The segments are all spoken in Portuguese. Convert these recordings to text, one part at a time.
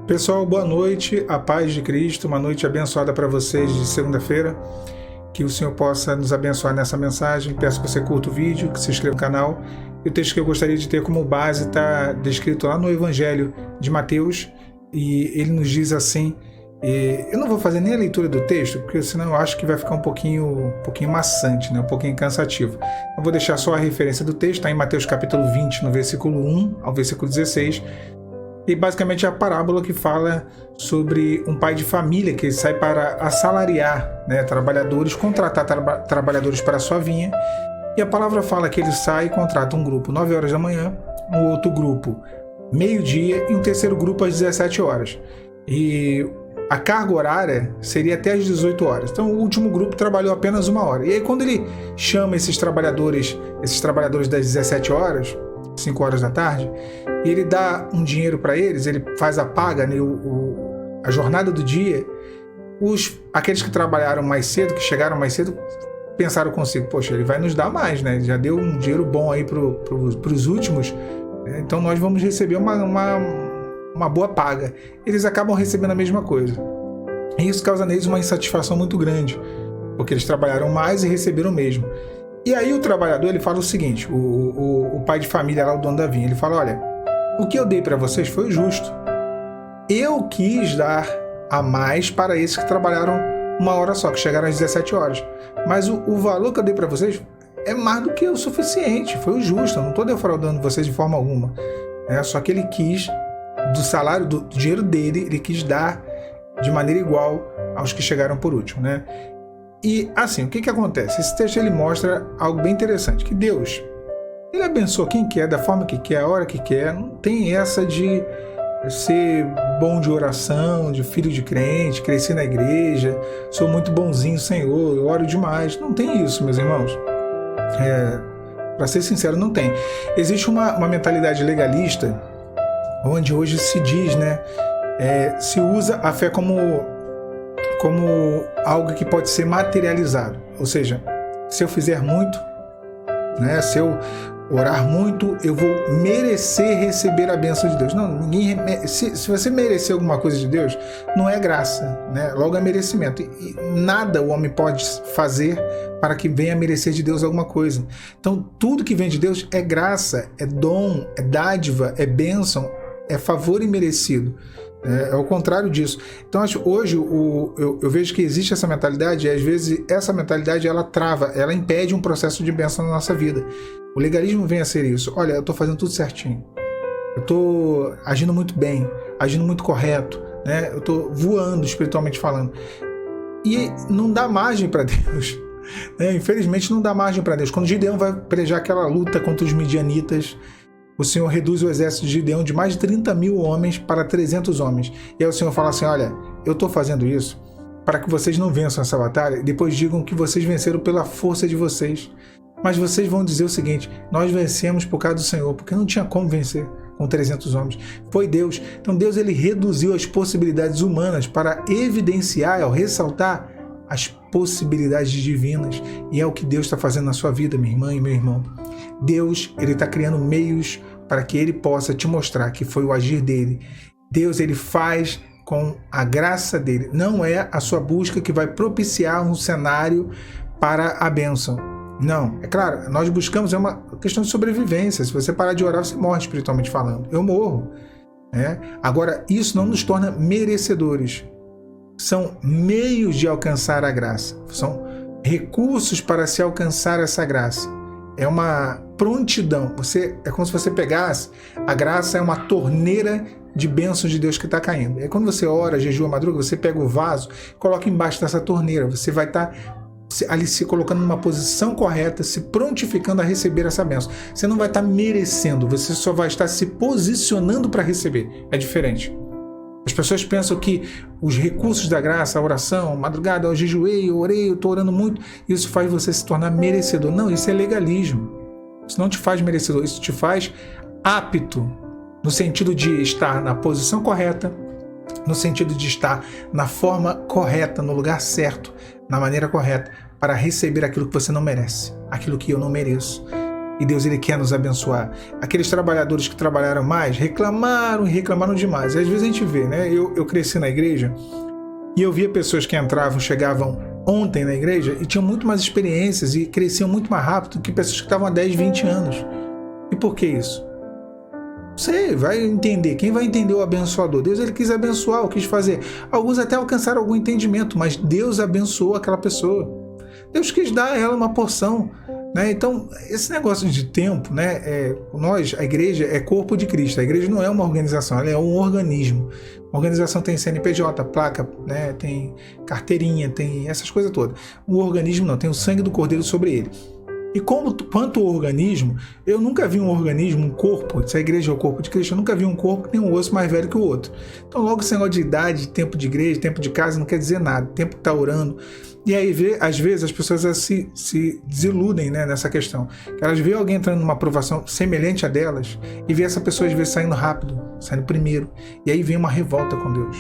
Pessoal, boa noite, a paz de Cristo, uma noite abençoada para vocês de segunda-feira, que o Senhor possa nos abençoar nessa mensagem. Peço que você curta o vídeo, que se inscreva no canal. E o texto que eu gostaria de ter como base está descrito lá no Evangelho de Mateus, e ele nos diz assim, eu não vou fazer nem a leitura do texto, porque senão eu acho que vai ficar um pouquinho maçante, né? Um pouquinho cansativo. Eu vou deixar só a referência do texto, está em Mateus capítulo 20, no versículo 1 ao versículo 16, e basicamente é a parábola que fala sobre um pai de família que sai para assalariar, né, trabalhadores, contratar trabalhadores para a sua vinha. E a palavra fala que ele sai e contrata um grupo 9 horas da manhã, um outro grupo meio-dia e um terceiro grupo às 17 horas. E a carga horária seria até às 18 horas. Então o último grupo trabalhou apenas 1 hora. E aí quando ele chama esses trabalhadores das 17 horas, 5 horas da tarde, e ele dá um dinheiro para eles, ele faz a paga, né, a jornada do dia, aqueles que trabalharam mais cedo, que chegaram mais cedo, pensaram consigo, poxa, ele vai nos dar mais, né? Ele já deu um dinheiro bom aí para os últimos, né? Então nós vamos receber uma boa paga. Eles acabam recebendo a mesma coisa. E isso causa neles uma insatisfação muito grande, porque eles trabalharam mais e receberam o mesmo. E aí o trabalhador, ele fala o seguinte, o pai de família lá, o dono da vinha, ele fala, olha, o que eu dei para vocês foi justo. Eu quis dar a mais para esses que trabalharam 1 hora só, que chegaram às 17 horas. Mas o valor que eu dei para vocês é mais do que o suficiente, foi o justo, eu não estou defraudando vocês de forma alguma. Só que ele quis, do salário, do dinheiro dele, ele quis dar de maneira igual aos que chegaram por último, né? E assim, o que acontece? Esse texto ele mostra algo bem interessante, que Deus, ele abençoa quem quer, da forma que quer, a hora que quer. Não tem essa de ser bom de oração, de filho de crente, crescer na igreja, sou muito bonzinho, Senhor, eu oro demais. Não tem isso, meus irmãos. Para ser sincero, não tem. Existe uma mentalidade legalista, onde hoje se diz, né, se usa a fé como algo que pode ser materializado. Ou seja, se eu fizer muito, né, se eu orar muito, eu vou merecer receber a bênção de Deus. Não, se você merecer alguma coisa de Deus, não é graça, né? Logo é merecimento. E nada o homem pode fazer para que venha merecer de Deus alguma coisa. Então, tudo que vem de Deus é graça, é dom, é dádiva, é bênção, é favor imerecido. É o contrário disso. Então, hoje eu vejo que existe essa mentalidade, e às vezes essa mentalidade ela trava, ela impede um processo de bênção na nossa vida. O legalismo vem a ser isso. Olha, eu estou fazendo tudo certinho, eu estou agindo muito bem, agindo muito correto, né? Eu estou voando espiritualmente falando, e não dá margem para Deus, né? Infelizmente não dá margem para Deus. Quando Gideão vai pelejar aquela luta contra os midianitas, o Senhor reduz o exército de Gideão de mais de 30 mil homens para 300 homens. E aí o Senhor fala assim, olha, eu estou fazendo isso para que vocês não vençam essa batalha e depois digam que vocês venceram pela força de vocês. Mas vocês vão dizer o seguinte, nós vencemos por causa do Senhor, porque não tinha como vencer com 300 homens. Foi Deus. Então Deus ele reduziu as possibilidades humanas para evidenciar, ressaltar as possibilidades divinas. E é o que Deus está fazendo na sua vida, minha irmã e meu irmão. Deus ele está criando meios para que ele possa te mostrar que foi o agir dele. Deus ele faz com a graça dele. Não é a sua busca que vai propiciar um cenário para a bênção. Não, é claro, nós buscamos, é uma questão de sobrevivência. Se você parar de orar, você morre espiritualmente falando. Eu morro, né? Agora, isso não nos torna merecedores. São meios de alcançar a graça. São recursos para se alcançar essa graça. É uma prontidão. É como se você pegasse, a graça é uma torneira de bênçãos de Deus que está caindo. E quando você ora, jejua, madruga, você pega o vaso, coloca embaixo dessa torneira. Você vai estar ali se colocando numa posição correta, se prontificando a receber essa bênção. Você não vai estar merecendo, você só vai estar se posicionando para receber. É diferente. As pessoas pensam que os recursos da graça, a oração, madrugada, eu jejuei, eu orei, eu estou orando muito, isso faz você se tornar merecedor. Não, isso é legalismo. Isso não te faz merecedor, isso te faz apto, no sentido de estar na posição correta, no sentido de estar na forma correta, no lugar certo, na maneira correta, para receber aquilo que você não merece, aquilo que eu não mereço. E Deus, Ele quer nos abençoar. Aqueles trabalhadores que trabalharam mais, reclamaram e reclamaram demais. Às vezes a gente vê, né? Eu cresci na igreja e eu via pessoas que entravam, chegavam ontem na igreja e tinham muito mais experiências e cresciam muito mais rápido do que pessoas que estavam há 10, 20 anos. E por que isso? Você vai entender. Quem vai entender o abençoador? Deus, Ele quis abençoar, quis fazer. Alguns até alcançaram algum entendimento, mas Deus abençoou aquela pessoa. Deus quis dar a ela uma porção. Né? Então, esse negócio de tempo, né? A igreja é corpo de Cristo. A igreja não é uma organização, ela é um organismo. A organização tem CNPJ, placa, né? Tem carteirinha, tem essas coisas todas. O organismo não, tem o sangue do Cordeiro sobre ele. E quanto ao organismo, eu nunca vi um organismo, um corpo, se a igreja é o corpo de Cristo, eu nunca vi um corpo que tem um osso mais velho que o outro. Então, logo esse negócio de idade, tempo de igreja, tempo de casa, não quer dizer nada. Tempo que está orando. E aí, às vezes, as pessoas se desiludem, né, nessa questão. Elas veem alguém entrando numa aprovação semelhante a delas e vê essa pessoa, às vezes, saindo rápido, saindo primeiro. E aí vem uma revolta com Deus.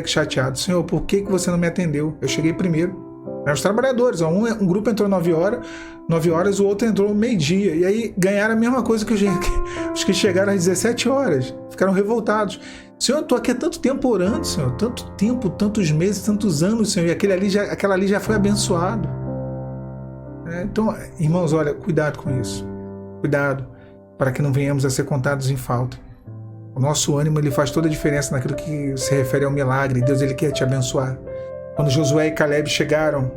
#chateado. Senhor, por que você não me atendeu? Eu cheguei primeiro. Os trabalhadores, um grupo entrou 9 horas, o outro entrou meio-dia. E aí ganharam a mesma coisa que os que chegaram às 17 horas. Ficaram revoltados. Senhor, eu estou aqui há tanto tempo orando, Senhor. Tanto tempo, tantos meses, tantos anos, Senhor. E aquela ali já foi abençoado. Então, irmãos, olha, cuidado com isso. Cuidado para que não venhamos a ser contados em falta. O nosso ânimo, ele faz toda a diferença naquilo que se refere ao milagre. Deus, Ele quer te abençoar. Quando Josué e Caleb chegaram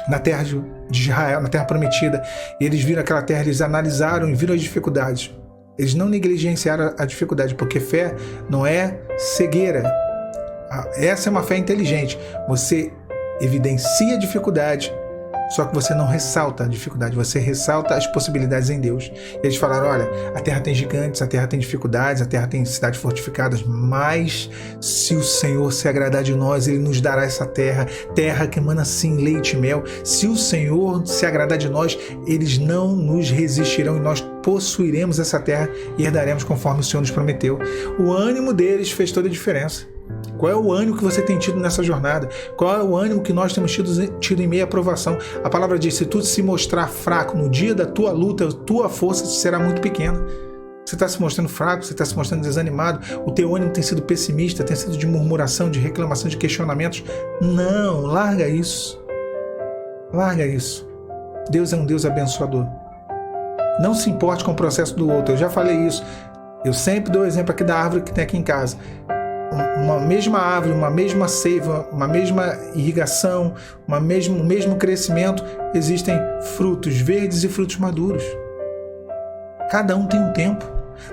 na terra de Israel, na terra prometida, e eles viram aquela terra, eles analisaram e viram as dificuldades. Eles não negligenciaram a dificuldade, porque fé não é cegueira. Essa é uma fé inteligente. Você evidencia a dificuldade, só que você não ressalta a dificuldade, você ressalta as possibilidades em Deus. Eles falaram, olha, a terra tem gigantes, a terra tem dificuldades, a terra tem cidades fortificadas, mas se o Senhor se agradar de nós, Ele nos dará essa terra que emana sim leite e mel. Se o Senhor se agradar de nós, eles não nos resistirão e nós possuiremos essa terra e herdaremos conforme o Senhor nos prometeu. O ânimo deles fez toda a diferença. Qual é o ânimo que você tem tido nessa jornada? Qual é o ânimo que nós temos tido em meio à provação? A palavra diz, se tu se mostrar fraco no dia da tua luta, a tua força será muito pequena. Você está se mostrando fraco, você está se mostrando desanimado, o teu ânimo tem sido pessimista, tem sido de murmuração, de reclamação, de questionamentos. Não, larga isso. Larga isso. Deus é um Deus abençoador. Não se importe com o processo do outro. Eu já falei isso. Eu sempre dou o exemplo aqui da árvore que tem aqui em casa. Uma mesma árvore, uma mesma seiva, uma mesma irrigação, o mesmo crescimento, existem frutos verdes e frutos maduros. Cada um tem um tempo.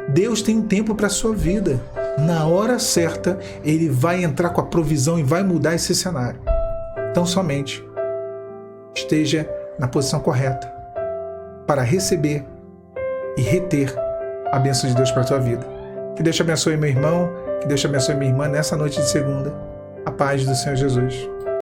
Deus tem um tempo para a sua vida. Na hora certa, Ele vai entrar com a provisão e vai mudar esse cenário. Então, somente esteja na posição correta para receber e reter a bênção de Deus para a tua vida. Que Deus te abençoe, meu irmão. Que Deus te abençoe, minha irmã, nessa noite de segunda. A paz do Senhor Jesus.